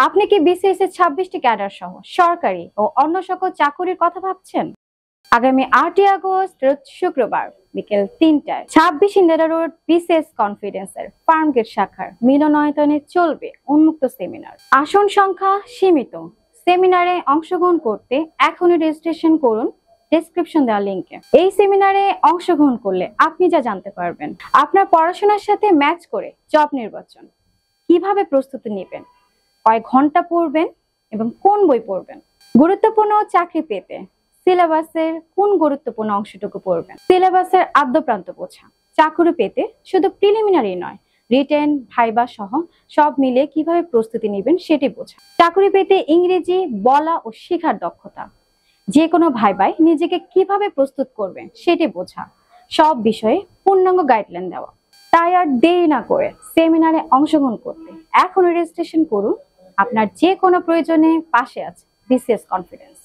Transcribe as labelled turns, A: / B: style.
A: আপনি কি বিসিএস এর 26টি ক্যাডার সহ সরকারি ও অন্য সকল চাকুরির কথা ভাবছেন? আগামী 8ই আগস্ট রোজ শুক্রবার বিকেল 3টায় 26 ইন্দিরা রোড বিসিএস কনফিডেন্সের ফার্মগেট শাখার মিলনায়তনে চলবে উন্মুক্ত সেমিনার। আসন সংখ্যা সীমিত। সেমিনারে অংশগ্রহণ করতে এখনই রেজিস্ট্রেশন করুন ডেসক্রিপশন দেওয়া লিংকে। এই সেমিনারে অংশগ্রহণ করলে আপনি যা জানতে পারবেন, আপনার পড়াশোনার সাথে ম্যাচ করে জব নির্বাচন, কিভাবে প্রস্তুতি নেবেন, কয় ঘন্টা পড়বেন এবং কোন বই পড়বেন, গুরুত্বপূর্ণ চাকরি পেতে সিলেবাসের কোন গুরুত্বপূর্ণ অংশটুকু পড়বেন, সিলেবাসের আদ্যপ্রান্ত বোঝা, চাকরি পেতে শুধু প্রিলিমিনারি নয় রিটেন ভাইবা সহ সব মিলে কিভাবে প্রস্তুতি নেবেন সেটি বোঝা, চাকরি পেতে ইংরেজি বলা ও শেখার দক্ষতা, যে কোনো ভাইবায় নিজেকে কিভাবে প্রস্তুত করবেন সেটি বোঝা, সব বিষয়ে পূর্ণাঙ্গ গাইডলাইন দেওয়া। তাই আর দেরি না করে সেমিনারে অংশগ্রহণ করতে এখনই রেজিস্ট্রেশন করুন। আপনার যে কোনো প্রয়োজনে পাশে আছে বিসিএস কনফিডেন্স।